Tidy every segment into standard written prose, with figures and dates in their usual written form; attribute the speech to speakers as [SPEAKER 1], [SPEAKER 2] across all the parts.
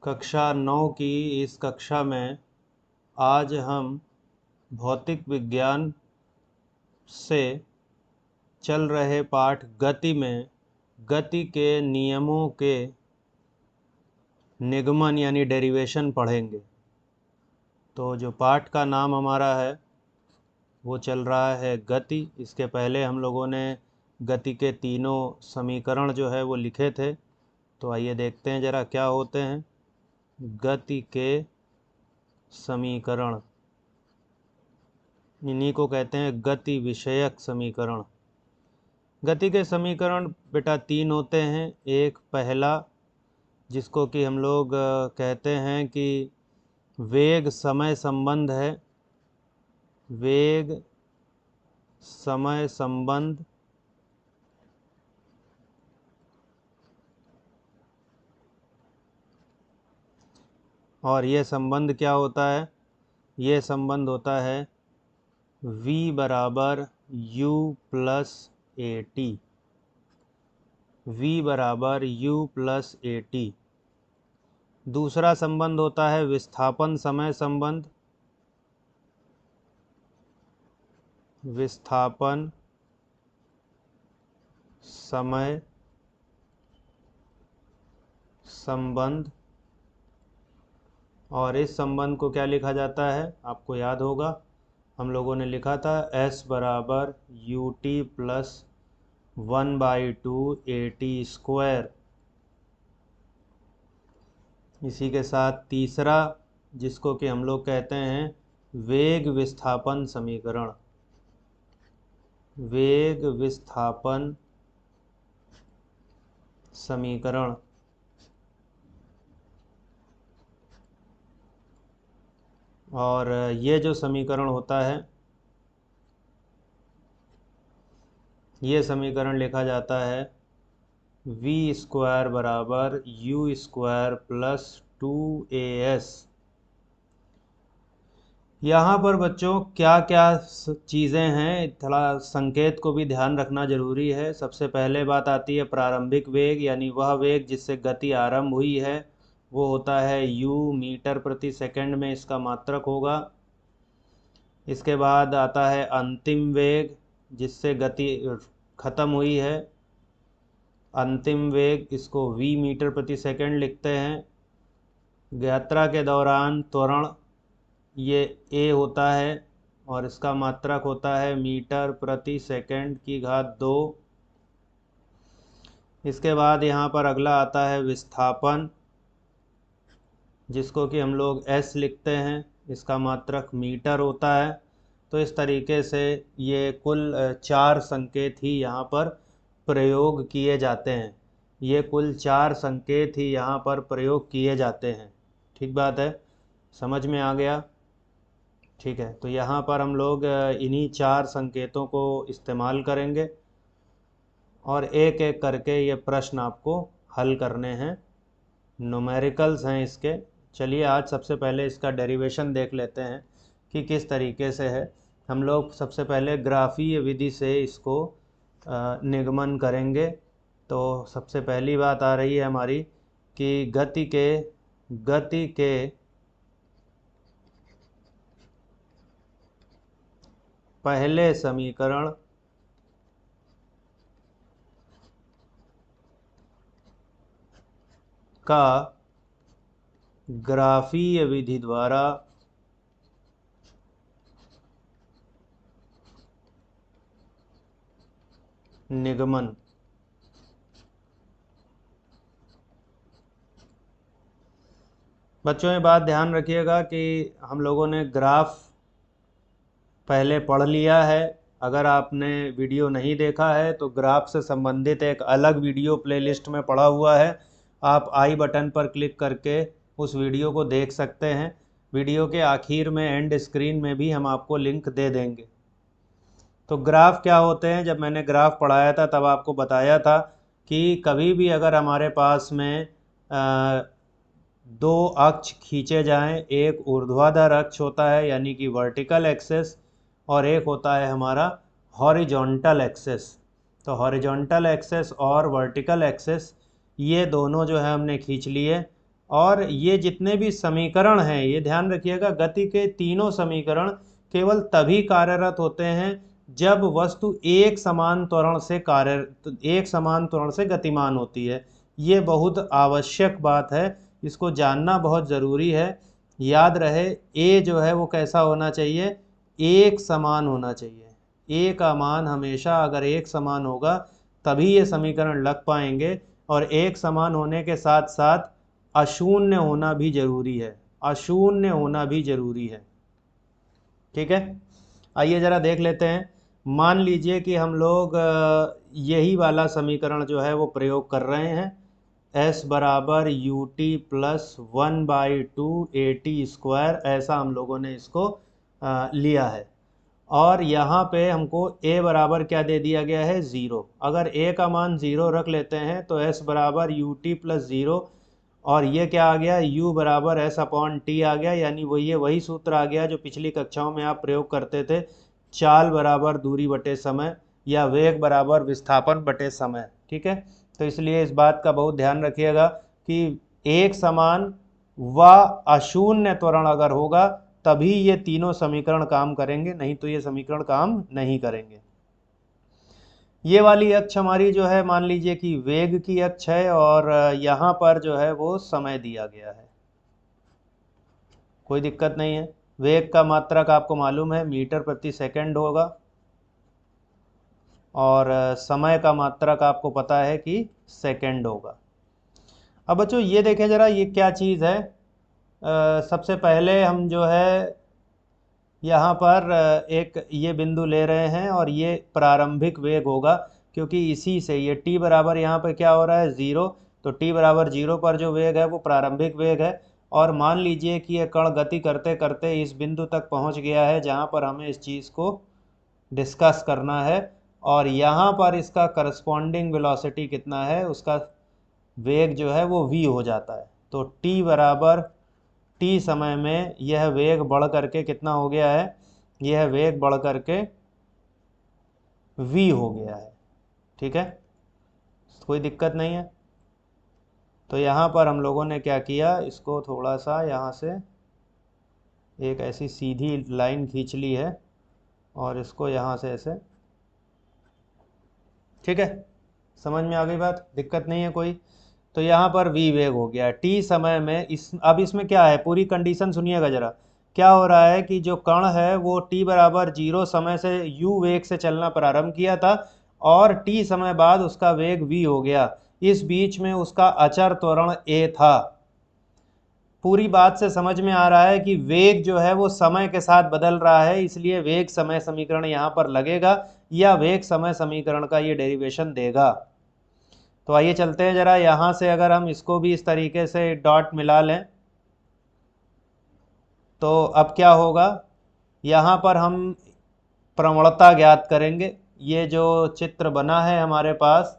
[SPEAKER 1] कक्षा 9 की इस कक्षा में आज हम भौतिक विज्ञान से चल रहे पाठ गति में गति के नियमों के निगमन यानी डेरिवेशन पढ़ेंगे। तो जो पाठ का नाम हमारा है वो चल रहा है गति। इसके पहले हम लोगों ने गति के तीनों समीकरण जो है वो लिखे थे। तो आइए देखते हैं ज़रा क्या होते हैं गति के समीकरण। इन्हीं को कहते हैं गति विषयक समीकरण। गति के समीकरण बेटा तीन होते हैं। एक पहला जिसको कि हम लोग कहते हैं कि वेग समय संबंध है। वेग समय संबंध और ये संबंध क्या होता है? ये संबंध होता है v बराबर u plus A T. v बराबर u प्लस ए टी। दूसरा संबंध होता है विस्थापन समय संबंध। विस्थापन समय संबंध और इस संबंध को क्या लिखा जाता है? आपको याद होगा हम लोगों ने लिखा था s बराबर U T plus 1/2 A T square. इसी के साथ तीसरा जिसको कि हम लोग कहते हैं वेग विस्थापन समीकरण। वेग विस्थापन समीकरण। और ये जो समीकरण होता है ये समीकरण लिखा जाता है v स्क्वायर बराबर u स्क्वायर प्लस 2as। यहाँ पर बच्चों क्या क्या चीज़ें हैं, थोड़ा संकेत को भी ध्यान रखना ज़रूरी है। सबसे पहले बात आती है प्रारंभिक वेग, यानी वह वेग जिससे गति आरंभ हुई है वो होता है u मीटर प्रति सेकंड में, इसका मात्रक होगा। इसके बाद आता है अंतिम वेग जिससे गति ख़त्म हुई है। अंतिम वेग इसको v मीटर प्रति सेकंड लिखते हैं। यात्रा के दौरान त्वरण ये a होता है और इसका मात्रक होता है मीटर प्रति सेकंड की घात 2। इसके बाद यहाँ पर अगला आता है विस्थापन जिसको कि हम लोग s लिखते हैं, इसका मात्रक मीटर होता है। तो इस तरीके से ये कुल 4 संकेत ही यहाँ पर प्रयोग किए जाते हैं। ये कुल 4 संकेत ही यहाँ पर प्रयोग किए जाते हैं। ठीक बात है, समझ में आ गया? ठीक है, तो यहाँ पर हम लोग इन्हीं 4 संकेतों को इस्तेमाल करेंगे और एक एक करके ये प्रश्न आपको हल करने हैं। न्यूमेरिकल्स हैं इसके। चलिए आज सबसे पहले इसका डेरिवेशन देख लेते हैं कि किस तरीके से है। हम लोग सबसे पहले ग्राफीय विधि से इसको निगमन करेंगे। तो सबसे पहली बात आ रही है हमारी कि गति के पहले समीकरण का ग्राफीय विधि द्वारा निगमन। बच्चों ये बात ध्यान रखिएगा कि हम लोगों ने ग्राफ पहले पढ़ लिया है। अगर आपने वीडियो नहीं देखा है तो ग्राफ से संबंधित एक अलग वीडियो प्लेलिस्ट में पड़ा हुआ है। आप आई बटन पर क्लिक करके उस वीडियो को देख सकते हैं। वीडियो के आखिर में एंड स्क्रीन में भी हम आपको लिंक दे देंगे। तो ग्राफ क्या होते हैं? जब मैंने ग्राफ पढ़ाया था तब आपको बताया था कि कभी भी अगर हमारे पास में 2 अक्ष खींचे जाएं, एक ऊर्ध्वाधर अक्ष होता है यानी कि वर्टिकल एक्सेस और एक होता है हमारा हॉरिजॉन्टल एक्सेस। तो हॉरिजॉन्टल एक्सेस और वर्टिकल एक्सेस ये दोनों जो है हमने खींच लिए। और ये जितने भी समीकरण हैं, ये ध्यान रखिएगा, गति के तीनों समीकरण केवल तभी कार्यरत होते हैं जब वस्तु एक समान त्वरण से गतिमान होती है। ये बहुत आवश्यक बात है, इसको जानना बहुत ज़रूरी है। याद रहे, ए जो है वो कैसा होना चाहिए, एक समान होना चाहिए। ए का मान हमेशा अगर एक समान होगा तभी ये समीकरण लग पाएंगे, और एक समान होने के साथ साथ अशून्य होना भी जरूरी है, अशून्य होना भी जरूरी है। ठीक है, आइए ज़रा देख लेते हैं। मान लीजिए कि हम लोग यही वाला समीकरण जो है वो प्रयोग कर रहे हैं, s बराबर यू टी प्लस 1/2 AT², ऐसा हम लोगों ने इसको लिया है। और यहाँ पे हमको a बराबर क्या दे दिया गया है, 0। अगर a का मान 0 रख लेते हैं तो s बराबर यू टी प्लस 0, और ये क्या आ गया, u बराबर s/t आ गया। यानी वही सूत्र आ गया जो पिछली कक्षाओं में आप प्रयोग करते थे, चाल बराबर दूरी बटे समय, या वेग बराबर विस्थापन बटे समय। ठीक है, तो इसलिए इस बात का बहुत ध्यान रखिएगा कि एक समान व अशून्य त्वरण अगर होगा तभी ये तीनों समीकरण काम करेंगे, नहीं तो ये समीकरण काम नहीं करेंगे। ये वाली अक्ष हमारी जो है, मान लीजिए कि वेग की अक्ष है, और यहाँ पर जो है वो समय दिया गया है। कोई दिक्कत नहीं है। वेग का मात्रक आपको मालूम है मीटर प्रति सेकंड होगा, और समय का मात्रक आपको पता है कि सेकंड होगा। अब बच्चों ये देखें ज़रा, ये क्या चीज़ है। सबसे पहले हम जो है यहाँ पर एक ये बिंदु ले रहे हैं, और ये प्रारंभिक वेग होगा, क्योंकि इसी से ये t बराबर यहाँ पर क्या हो रहा है, 0। तो t बराबर 0 पर जो वेग है वो प्रारंभिक वेग है। और मान लीजिए कि ये कण गति करते करते इस बिंदु तक पहुँच गया है जहाँ पर हमें इस चीज़ को डिस्कस करना है, और यहाँ पर इसका करस्पॉन्डिंग वेलोसिटी कितना है, उसका वेग जो है वो v हो जाता है। तो t बराबर t समय में यह वेग बढ़ करके कितना हो गया है, यह वेग बढ़ करके v हो गया है। ठीक है, कोई दिक्कत नहीं है। तो यहाँ पर हम लोगों ने क्या किया, इसको थोड़ा सा यहाँ से एक ऐसी सीधी लाइन खींच ली है, और इसको यहाँ से ऐसे, ठीक है, समझ में आ गई बात, दिक्कत नहीं है कोई। तो यहाँ पर v वेग हो गया t समय में। अब इसमें क्या है, पूरी कंडीशन सुनिएगा ज़रा। क्या हो रहा है कि जो कण है वो t बराबर 0 समय से u वेग से चलना प्रारंभ किया था, और t समय बाद उसका वेग v हो गया। इस बीच में उसका अचर त्वरण a था। पूरी बात से समझ में आ रहा है कि वेग जो है वो समय के साथ बदल रहा है, इसलिए वेग समय समीकरण यहाँ पर लगेगा, या वेग समय समीकरण का ये डेरिवेशन देगा। तो आइए चलते हैं ज़रा, यहाँ से अगर हम इसको भी इस तरीके से डॉट मिला लें तो अब क्या होगा, यहाँ पर हम प्रवणता ज्ञात करेंगे। ये जो चित्र बना है हमारे पास,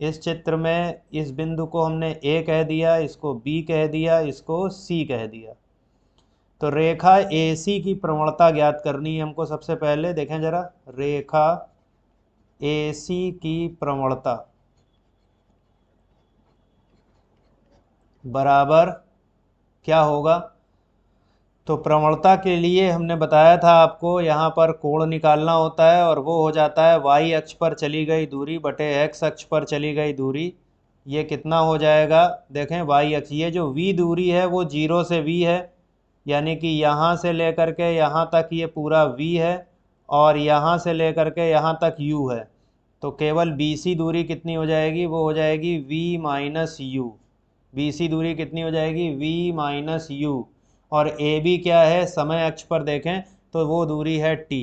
[SPEAKER 1] इस चित्र में इस बिंदु को हमने A कह दिया, इसको B कह दिया, इसको C कह दिया। तो रेखा AC की प्रवणता ज्ञात करनी है हमको। सबसे पहले देखें ज़रा, रेखा AC की प्रवणता बराबर क्या होगा। तो प्रवणता के लिए हमने बताया था आपको, यहाँ पर कोण निकालना होता है, और वो हो जाता है y अक्ष पर चली गई दूरी बटे x अक्ष पर चली गई दूरी। ये कितना हो जाएगा, देखें y अक्ष, ये जो v दूरी है वो 0 से v है, यानी कि यहाँ से लेकर के यहाँ तक ये पूरा v है, और यहाँ से लेकर के यहाँ तक u है। तो केवल BC दूरी कितनी हो जाएगी, वो हो जाएगी v माइनस यू। BC दूरी कितनी हो जाएगी, v माइनस यू। और AB क्या है, समय अक्ष पर देखें तो वो दूरी है t।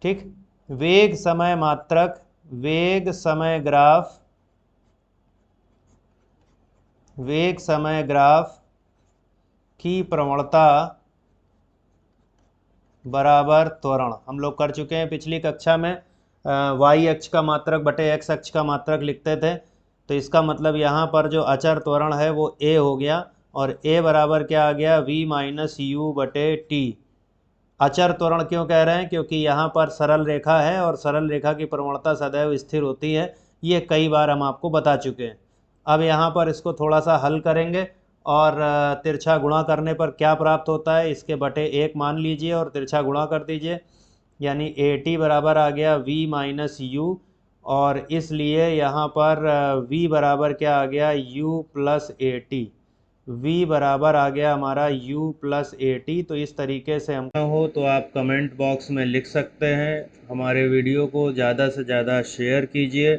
[SPEAKER 1] ठीक, वेग समय मात्रक, वेग समय ग्राफ, वेग समय ग्राफ की प्रवणता बराबर त्वरण हम लोग कर चुके हैं पिछली कक्षा में। y अक्ष का मात्रक बटे x अक्ष का मात्रक लिखते थे। तो इसका मतलब यहाँ पर जो अचर त्वरण है वो a हो गया, और a बराबर क्या आ गया, v माइनस यू बटे टी। अचर त्वरण क्यों कह रहे हैं, क्योंकि यहाँ पर सरल रेखा है, और सरल रेखा की प्रवणता सदैव स्थिर होती है। ये कई बार हम आपको बता चुके हैं। अब यहाँ पर इसको थोड़ा सा हल करेंगे और तिरछा गुणा करने पर क्या प्राप्त होता है इसके बटे 1 मान लीजिए और तिरछा गुणा कर दीजिए, यानी AT बराबर आ गया V माइनस यू, और इसलिए यहाँ पर V बराबर क्या आ गया, U प्लस AT। V बराबर आ गया हमारा U प्लस AT। तो इस तरीके से हम हो तो आप कमेंट बॉक्स में लिख सकते हैं। हमारे वीडियो को ज़्यादा से ज़्यादा शेयर कीजिए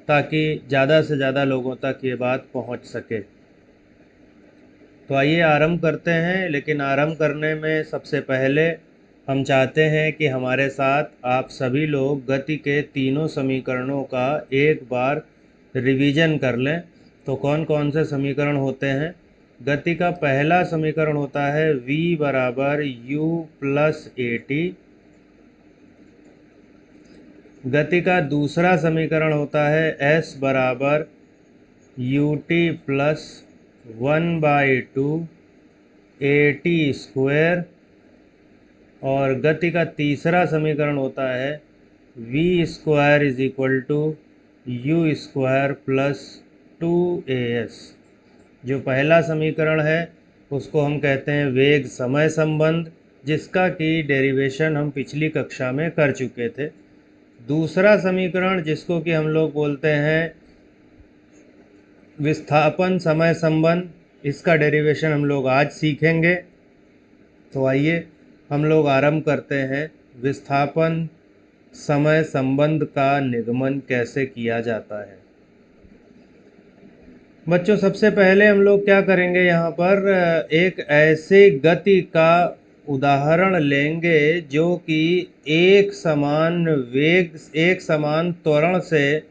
[SPEAKER 1] ताकि ज़्यादा से ज़्यादा लोगों तक ये बात पहुंच सके। तो आइए आरंभ करते हैं, लेकिन आरंभ करने में सबसे पहले हम चाहते हैं कि हमारे साथ आप सभी लोग गति के तीनों समीकरणों का एक बार रिवीजन कर लें। तो कौन कौन से समीकरण होते हैं? गति का पहला समीकरण होता है v बराबर u प्लस AT। गति का दूसरा समीकरण होता है s बराबर ut प्लस 1/2 AT स्क्वायर। और गति का तीसरा समीकरण होता है v square is equal to u square plus 2as। जो पहला समीकरण है उसको हम कहते हैं वेग समय संबंध, जिसका कि डेरिवेशन हम पिछली कक्षा में कर चुके थे। दूसरा समीकरण जिसको कि हम लोग बोलते हैं विस्थापन समय संबंध, इसका डेरिवेशन हम लोग आज सीखेंगे। तो आइए हम लोग आरंभ करते हैं विस्थापन समय संबंध का निगमन कैसे किया जाता है। बच्चों सबसे पहले हम लोग क्या करेंगे, यहाँ पर एक ऐसे गति का उदाहरण लेंगे जो कि एक समान वेग एक समान त्वरण से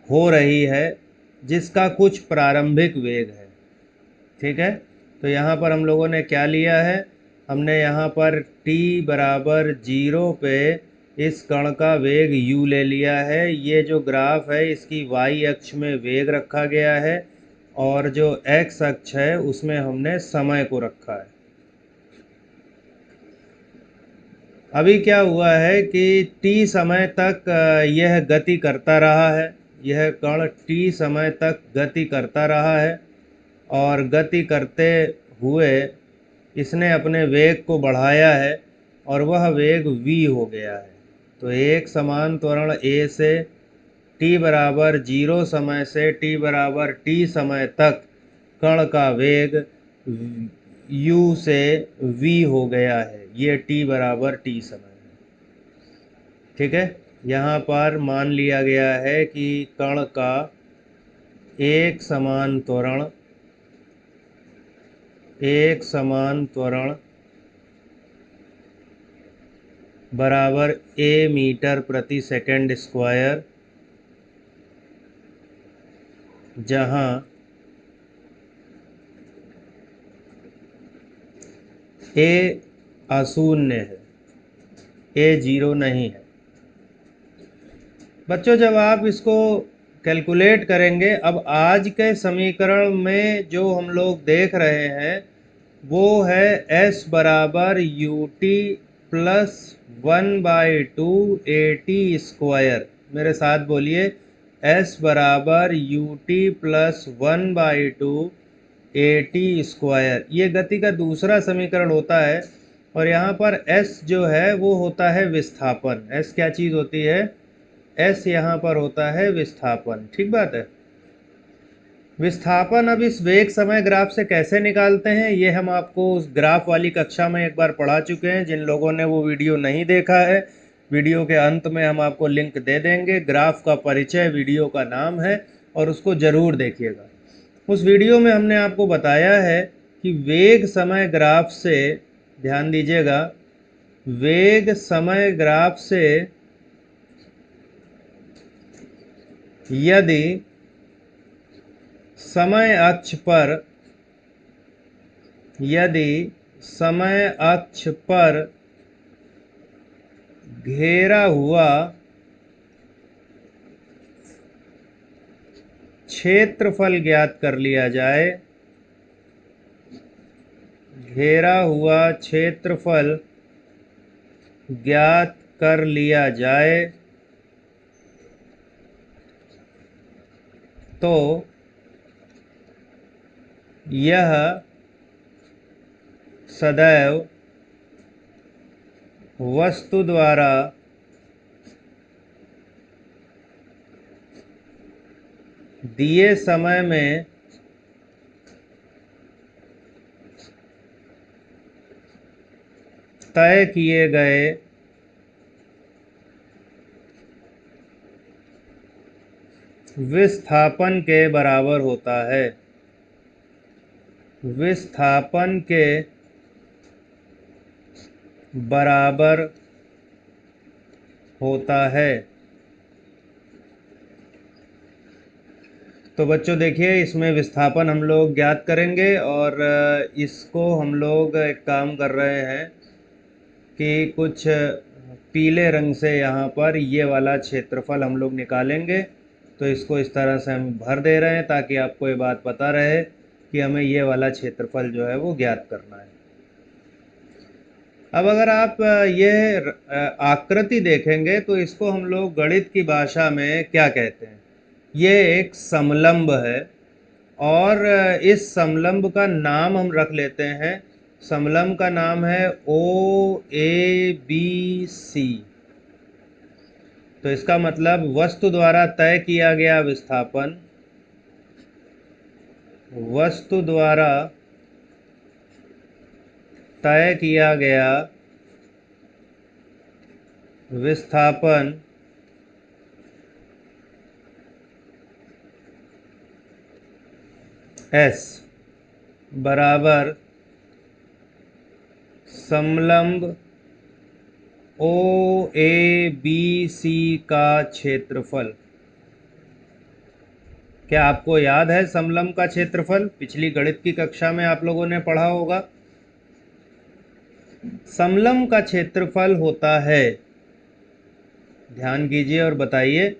[SPEAKER 1] हो रही है, जिसका कुछ प्रारंभिक वेग है। ठीक है, तो यहाँ पर हम लोगों ने क्या लिया है, हमने यहाँ पर t बराबर 0 पे इस कण का वेग u ले लिया है। ये जो ग्राफ है इसकी y अक्ष में वेग रखा गया है और जो x अक्ष है उसमें हमने समय को रखा है। अभी क्या हुआ है कि t समय तक यह गति करता रहा है, यह कण t समय तक गति करता रहा है और गति करते हुए इसने अपने वेग को बढ़ाया है और वह वेग v हो गया है। तो एक समान त्वरण a से t बराबर 0 समय से t बराबर t समय तक कण का वेग u से v हो गया है। ये t बराबर t समय है। ठीक है, यहाँ पर मान लिया गया है कि कण का एक समान त्वरण बराबर a मीटर प्रति सेकंड स्क्वायर, जहां a अशून्य है, a 0 नहीं है। बच्चों जब आप इसको कैलकुलेट करेंगे, अब आज के समीकरण में जो हम लोग देख रहे हैं वो है s बराबर ut प्लस 1/2 AT स्क्वायर। मेरे साथ बोलिए, s बराबर ut प्लस 1/2 AT स्क्वायर। ये गति का दूसरा समीकरण होता है और यहाँ पर s जो है वो होता है विस्थापन। s क्या चीज़ होती है? s यहाँ पर होता है विस्थापन। ठीक बात है। विस्थापन अब इस वेग समय ग्राफ से कैसे निकालते हैं ये हम आपको उस ग्राफ वाली कक्षा में एक बार पढ़ा चुके हैं। जिन लोगों ने वो वीडियो नहीं देखा है, वीडियो के अंत में हम आपको लिंक दे देंगे। ग्राफ का परिचय वीडियो का नाम है और उसको ज़रूर देखिएगा। उस वीडियो में हमने आपको बताया है कि वेग समय ग्राफ से, ध्यान दीजिएगा, वेग समय ग्राफ से यदि समय अक्ष पर घेरा हुआ क्षेत्रफल ज्ञात कर लिया जाए, घेरा हुआ क्षेत्रफल ज्ञात कर लिया जाए, तो यह सदैव वस्तु द्वारा दिए समय में तय किए गए विस्थापन के बराबर होता है। विस्थापन के बराबर होता है। तो बच्चों देखिए, इसमें विस्थापन हम लोग ज्ञात करेंगे और इसको हम लोग एक काम कर रहे हैं कि कुछ पीले रंग से यहाँ पर ये वाला क्षेत्रफल हम लोग निकालेंगे। तो इसको इस तरह से हम भर दे रहे हैं ताकि आपको ये बात पता रहे कि हमें ये वाला क्षेत्रफल जो है वो ज्ञात करना है। अब अगर आप ये आकृति देखेंगे तो इसको हम लोग गणित की भाषा में क्या कहते हैं? ये एक समलंब है और इस समलंब का नाम हम रख लेते हैं। समलंब का नाम है OABC। तो इसका मतलब वस्तु द्वारा तय किया गया विस्थापन, वस्तु द्वारा तय किया गया विस्थापन S बराबर समलंब OABC का क्षेत्रफल। क्या आपको याद है समलंब का क्षेत्रफल? पिछली गणित की कक्षा में आप लोगों ने पढ़ा होगा। समलंब का क्षेत्रफल होता है, ध्यान कीजिए और बताइए,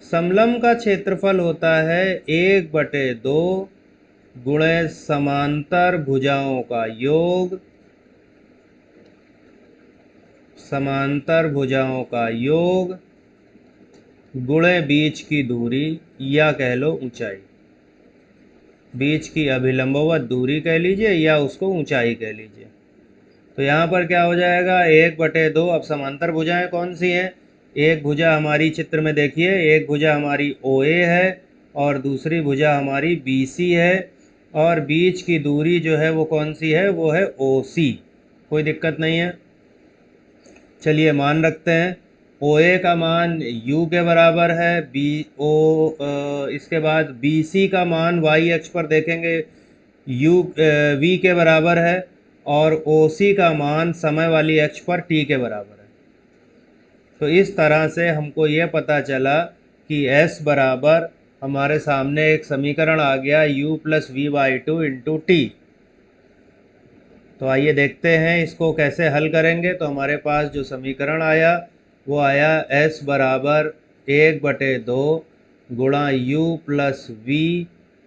[SPEAKER 1] समलंब का क्षेत्रफल होता है 1/2 गुणे समांतर भुजाओं का योग, समांतर भुजाओं का योग गुणे बीच की दूरी या कह लो ऊंचाई। बीच की अभिलंबवत दूरी कह लीजिए या उसको ऊंचाई कह लीजिए। तो यहाँ पर क्या हो जाएगा? 1/2। अब समांतर भुजाएं कौन सी हैं? एक भुजा हमारी चित्र में देखिए, एक भुजा हमारी OA है और दूसरी भुजा हमारी BC है और बीच की दूरी जो है वो कौन सी है? वो है OC। कोई दिक्कत नहीं है। चलिए मान रखते हैं OA का मान U के बराबर है, इसके बाद BC का मान y अक्ष पर देखेंगे V के बराबर है और OC का मान समय वाली अक्ष पर t के बराबर है। तो इस तरह से हमको ये पता चला कि S बराबर हमारे सामने एक समीकरण आ गया U + V/2 × t। तो आइए देखते हैं इसको कैसे हल करेंगे। तो हमारे पास जो समीकरण आया वो आया S बराबर 1/2 गुणा U + V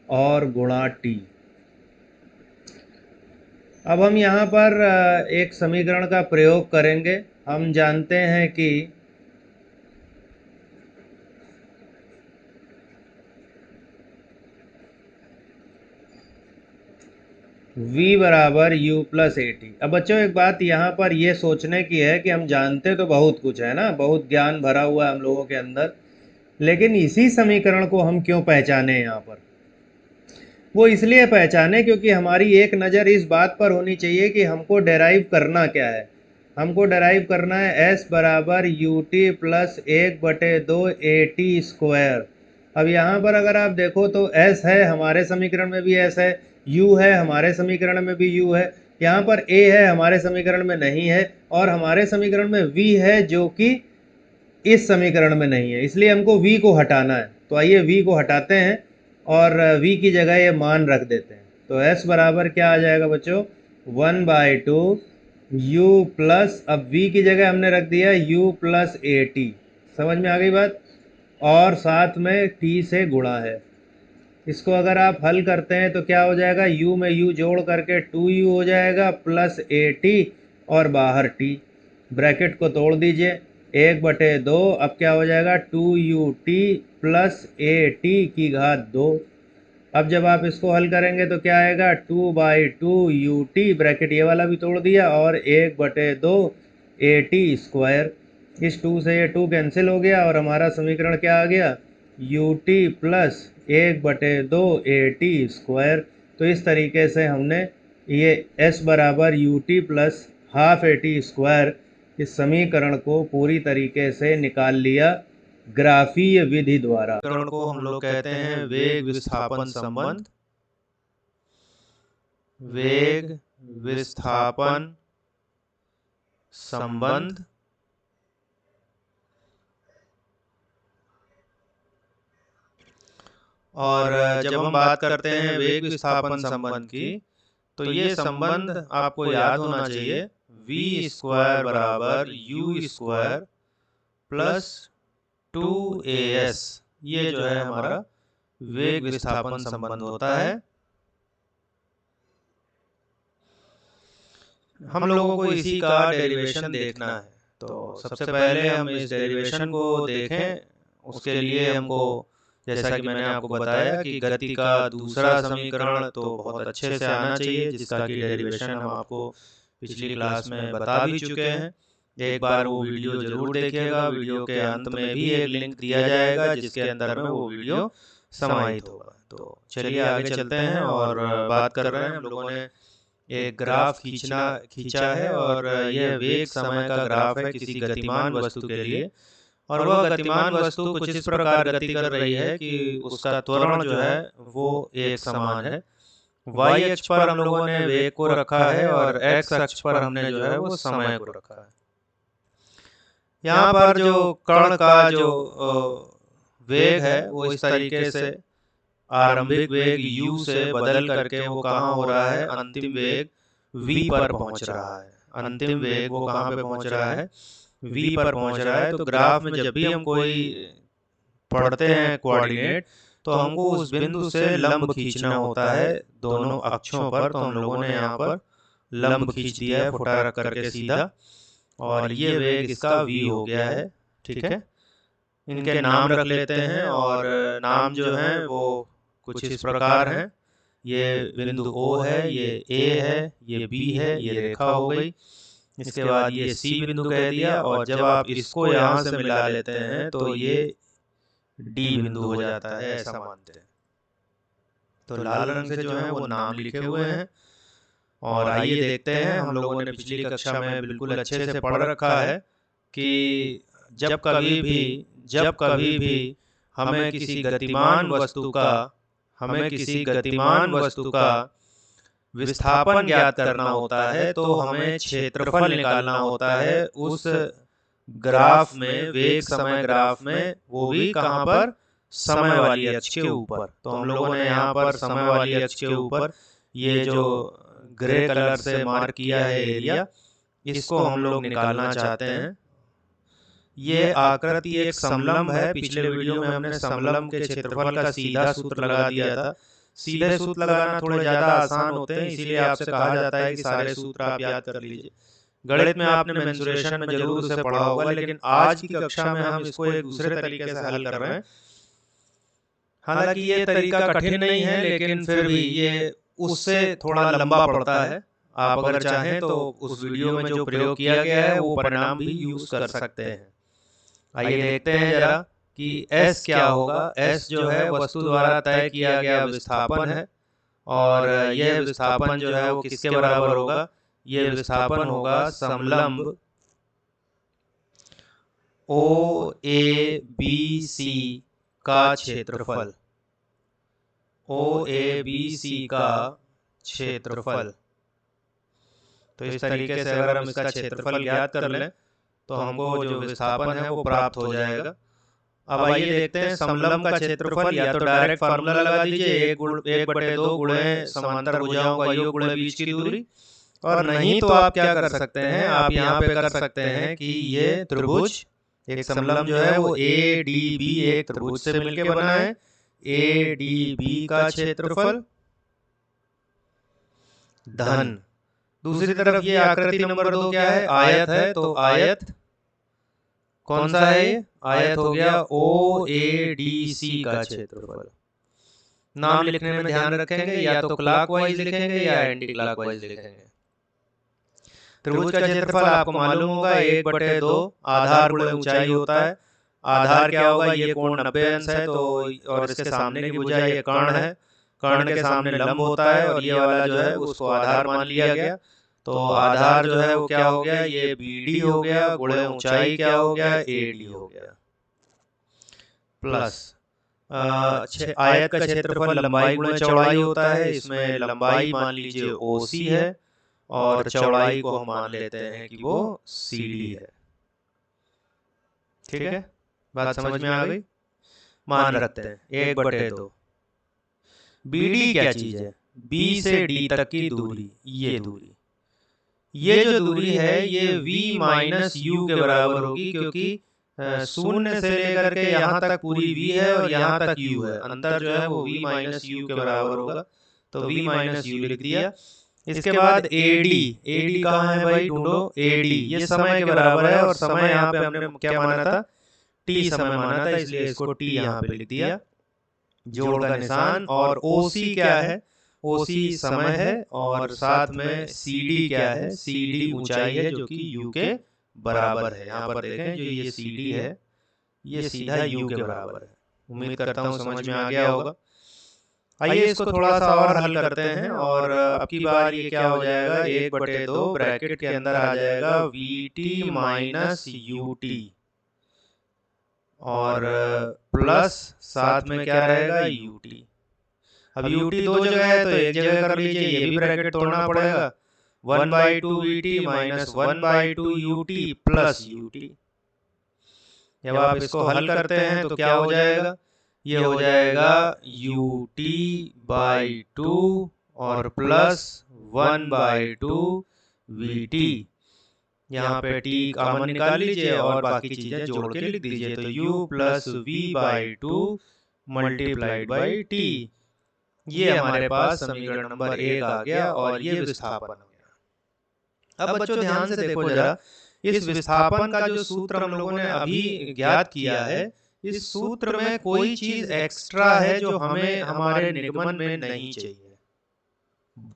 [SPEAKER 1] और गुणा t। अब हम यहाँ पर एक समीकरण का प्रयोग करेंगे। हम जानते हैं कि V बराबर U + AT। अब बच्चों एक बात यहाँ पर ये सोचने की है कि हम जानते तो बहुत कुछ है ना, बहुत ज्ञान भरा हुआ है हम लोगों के अंदर, लेकिन इसी समीकरण को हम क्यों पहचाने यहाँ पर? वो इसलिए पहचाने क्योंकि हमारी एक नज़र इस बात पर होनी चाहिए कि हमको डेराइव करना क्या है। हमको डेराइव करना है S बराबर UT + 1/2 AT²। अब यहाँ पर अगर आप देखो तो S है, हमारे समीकरण में भी S है, U है, हमारे समीकरण में भी U है, यहाँ पर A है, हमारे समीकरण में नहीं है, और हमारे समीकरण में V है जो कि इस समीकरण में नहीं है। इसलिए हमको V को हटाना है। तो आइए V को हटाते हैं और V की जगह ये मान रख देते हैं। तो S बराबर क्या आ जाएगा बच्चों? 1/2 U प्लस, अब V की जगह हमने रख दिया U + AT। समझ में आ गई बात? और साथ में T से गुणा है। इसको अगर आप हल करते हैं तो क्या हो जाएगा? U में U जोड़ करके 2U हो जाएगा प्लस AT और बाहर T। ब्रैकेट को तोड़ दीजिए, 1/2, अब क्या हो जाएगा? 2UT plus AT⁻²। अब जब आप इसको हल करेंगे तो क्या आएगा, 2/2 UT, ब्रैकेट ये वाला भी तोड़ दिया, और 1/2 AT²। इस 2 से ये 2 कैंसिल हो गया और हमारा समीकरण क्या आ गया, UT प्लस 1/2 AT²। तो इस तरीके से हमने ये S बराबर UT प्लस हाफ AT² इस समीकरण को पूरी तरीके से निकाल लिया ग्राफीय विधि द्वारा। समीकरण को हम लोग कहते हैं वेग विस्थापन संबंध। वेग विस्थापन संबंध और जब हम बात करते हैं वेग विस्थापन संबंध की, तो ये संबंध आपको याद होना चाहिए, v² बराबर u² प्लस 2as, ये जो है हमारा वेग विस्थापन संबंध होता है। हम लोगों को इसी का डेरिवेशन देखना है, तो सबसे पहले हम इस डेरिवेशन को देखें। उसके लिए हमको, जैसा कि मैंने आपको बताया कि गति का दूसरा समीकरण तो बहुत अच्छे से आना चाहिए, जिसका कि डेरिवेशन हम आपको पिछली क्लास में बता भी चुके हैं। एक बार वो वीडियो जरूर देखिएगा। वीडियो के अंत में भी एक लिंक दिया जाएगा जिसके अंदर में वो वीडियो समाहित होगा। तो चलिए आगे चलते हैं और बात कर रहे हैं। हम लोगों ने एक ग्राफ खींचा है और यह वेग समय का ग्राफ है किसी गतिमान वस्तु के लिए, और वह गतिमान वस्तु कुछ इस प्रकार गति कर रही है कि उसका त्वरण जो है वो एक समान है। y अक्ष पर हम लोगों ने वेग को रखा है और x अक्ष पर हमने जो है वो समय को रखा है। यहाँ पर जो कण का जो वेग है वो इस तरीके से आरंभिक वेग u से बदल करके वो कहाँ हो रहा है, अंतिम वेग v पर पहुंच रहा है। अंतिम वेग वो कहाँ पे पहुंच रहा है, v पर पहुंच रहा है। तो ग्राफ में जब भी हम कोई पढ़ते हैं कोऑर्डिनेट, तो हमको उस बिंदु से लंब खींचना होता है दोनों अक्षों पर। तो हम लोगों ने यहाँ पर लंब खींच दिया है फुटा रख करके सीधा, और ये वेग इसका v हो गया है। ठीक है, इनके नाम रख लेते हैं, और नाम जो है वो कुछ इस प्रकार हैं। ये बिंदु O है, ये A है, ये B है, ये रेखा हो गई। इसके बाद ये C बिंदु कह दिया, और जब आप इसको यहाँ से मिला लेते हैं तो ये D बिंदु हो जाता है, ऐसा मानते हैं। तो लाल रंग से जो है वो नाम लिखे हुए हैं। और आइए देखते हैं, हम लोगों ने पिछली कक्षा में बिल्कुल अच्छे से पढ़ रखा है कि जब कभी भी हमें किसी गतिमान वस्तु का विस्थापन ज्ञात करना होता है, तो हमें क्षेत्रफल निकालना होता है उस ग्राफ में, वेग समय ग्राफ में, वो भी कहाँ पर, समय वाली अक्ष के ऊपर। तो हम लोगों ने यहाँ पर समय वाली अक्ष के ऊपर ये जो ग्रे कलर से मार्क किया है एरिया, इसको हम लोग निकालना चाहते हैं। ये आकृति एक समलंब है। पिछले वीडियो में हमने समलंब के क्षेत्रफल का सीधा सूत्र लगा दिया था। सीधे सूत्र लगाना थोड़े ज्यादा आसान होते हैं, इसीलिए आपसे कहा जाता है कि सारे सूत्र आप याद कर लीजिए। गणित में आपने मेंसुरेशन में जरूर उसे पढ़ा होगा, लेकिन आज की कक्षा में हम इसको एक दूसरे तरीके से हल कर रहे हैं। हालांकि ये तरीका कठिन नहीं है, लेकिन फिर भी ये उससे थोड़ा लंबा पड़ता है। आप अगर चाहें तो उस वीडियो में जो प्रयोग किया गया है वो परिणाम भी यूज कर सकते हैं। आइए देखते हैं जरा कि S क्या होगा। S जो है वस्तु द्वारा तय किया गया विस्थापन है, और यह विस्थापन जो है वो किसके बराबर होगा, यह विस्थापन होगा समलंब OABC का क्षेत्रफल। OABC का क्षेत्रफल। तो इस तरीके से अगर हम इसका क्षेत्रफल ज्ञात कर लें तो हमको जो विस्थापन है वो प्राप्त हो जाएगा। अब आइए देखते हैं समलंब का क्षेत्रफल। या तो डायरेक्ट फार्मूला लगा दीजिए, 1/2 गुणे समांतर भुजाओं का योग गुणे बीच की दूरी, और नहीं तो आप क्या कर सकते हैं, आप यहाँ पे कर सकते हैं कि ये त्रिभुज, एक समलंब जो है वो ADB एक त्रिभुज से मिलकर बना है। ADB का क्षेत्रफल धन, दूसरी तरफ ये आकृति नंबर 2 क्या है, आयत है। तो आयत कौन सा है ये? आयत हो गया OADC का क्षेत्रफल। नाम लिखने में ध्यान रखेंगे, या तो क्लॉकवाइज लिखेंगे या एंटी क्लॉकवाइज लिखेंगे। त्रिभुज का क्षेत्रफल आपको मालूम होगा 1/2 आधार गुणे ऊंचाई होता है। आधार क्या होगा? ये कोण 90 अंश है, तो और इसके सामने की भुजा ये कर्ण है, कर्ण के सामने लंब होता है, और ये वाला जो है उसको आधार मान लिया गया। तो आधार जो है वो क्या हो गया? ये BD हो गया, गुणे ऊंचाई क्या हो गया? AD हो गया, प्लस आयत का क्षेत्रफल लंबाई गुणे चौड़ाई होता है। इसमें लंबाई मान लीजिए OC है, और चौड़ाई को हम मान लेते हैं कि वो CD है। ठीक है, बात समझ में आ गई? मान रखते हैं 1/2। BD क्या चीज है? B से D तक की दूरी, ये दूरी, ये जो दूरी है ये V माइनस U के बराबर होगी, क्योंकि शून्य से लेकर के यहाँ तक पूरी V है और यहाँ तक U है। अंतर जो है वो V माइनस U के बराबर होगा, तो V माइनस U लिख दिया। इसके बाद AD कहाँ है भाई? ढूंढो AD। ये समय के बराबर है, और समय यहाँ पे हमने क्या माना था? T समय माना था, इसलिए इसको T यहाँ पे लिख दिया, जोड़ का निशान। और OC क्या है? OC समय है, और साथ में CD क्या है? CD ऊंचाई है, जो कि U के बराबर है। यहाँ पर देखें, जो ये CD है ये सीधा U के बराबर है। उम्मीद करता हूँ समझ में आ गया होगा। आइए इसको थोड़ा सा और हल करते हैं, और अब की बार ये क्या हो जाएगा? 1/2 ब्रैकेट के अंदर आ जाएगा VT माइनस UT, और प्लस साथ में क्या रहेगा? UT। अब UT दो जगह है, तो एक जगह कर लीजिए, ये भी ब्रैकेट तोड़ना पड़ेगा। 1/2 VT minus 1/2 UT plus UT। जब आप इसको हल करते हैं तो क्या हो जाएगा? ये हो जाएगा UT/2 और प्लस 1/2 VT। यहाँ पे T कॉमन निकाल लीजिए और बाकी चीजें जोड़ के लिख दीजिए, तो U plus V/2 multiplied by T। ये हमारे पास समीकरण नंबर 1 आ गया, और ये विस्थापन हो गया। अब बच्चों ध्यान से देखो जरा, इस विस्थापन का जो सूत्र हम लोगों ने अभी ज्ञात किया है, इस सूत्र में कोई चीज एक्स्ट्रा है जो हमें हमारे निगमन में नहीं चाहिए।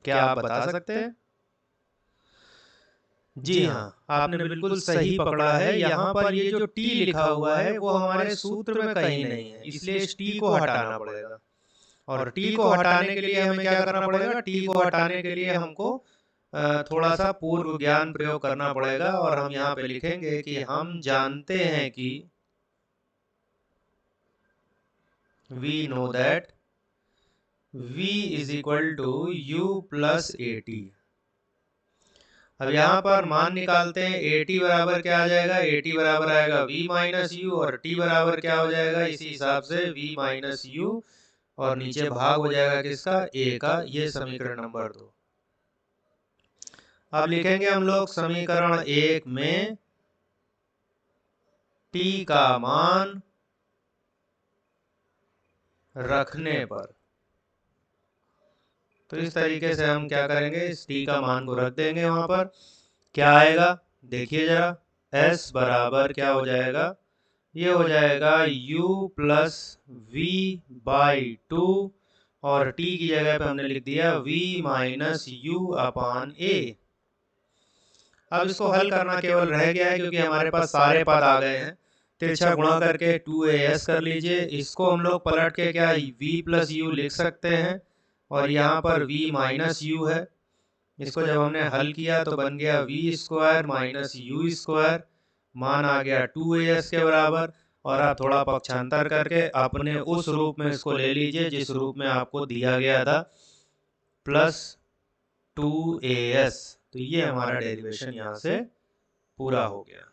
[SPEAKER 1] क्या आप बता सकते हैं? जी हाँ, आपने बिल्कुल सही पकड़ा है। यहाँ पर ये जो T लिखा हुआ है वो हमारे सूत्र में कहीं नहीं है, इसलिए इस T को हटाना पड़ेगा। और T को हटाने के लिए हमें क्या करना पड़ेगा? T को हटाने के लिए हमको थोड़ा सा पूर्व ज्ञान प्रयोग करना पड़ेगा, और हम यहाँ पे लिखेंगे कि हम जानते हैं कि we know that V is equal to U plus AT। अब यहाँ पर मान निकालते हैं, AT बराबर क्या आ जाएगा? AT बराबर आएगा V माइनस U, और T बराबर क्या हो जाएगा? इसी हिसाब से V माइनस U, और नीचे भाग हो जाएगा किसका? A का। ये समीकरण नंबर 2। अब लिखेंगे हम लोग समीकरण 1 में T का मान रखने पर, तो इस तरीके से हम क्या करेंगे? इस T का मान को रख देंगे वहां पर। क्या आएगा देखिए जरा, S बराबर क्या हो जाएगा? ये हो जाएगा U प्लस V/2, और T की जगह पे हमने लिख दिया V माइनस U/A। अब इसको हल करना केवल रह गया है, क्योंकि हमारे पास सारे पद आ गए हैं। तिरछा गुणा करके 2AS कर लीजिए। इसको हम लोग पलट के क्या V प्लस U लिख सकते हैं, और यहाँ पर V माइनस U है। इसको जब हमने हल किया तो बन गया V² माइनस U²। मान आ गया 2AS के बराबर, और आप थोड़ा पक्षांतर करके अपने उस रूप में इसको ले लीजिए जिस रूप में आपको दिया गया था, प्लस 2AS। तो ये हमारा डेरिवेशन यहाँ से पूरा हो गया।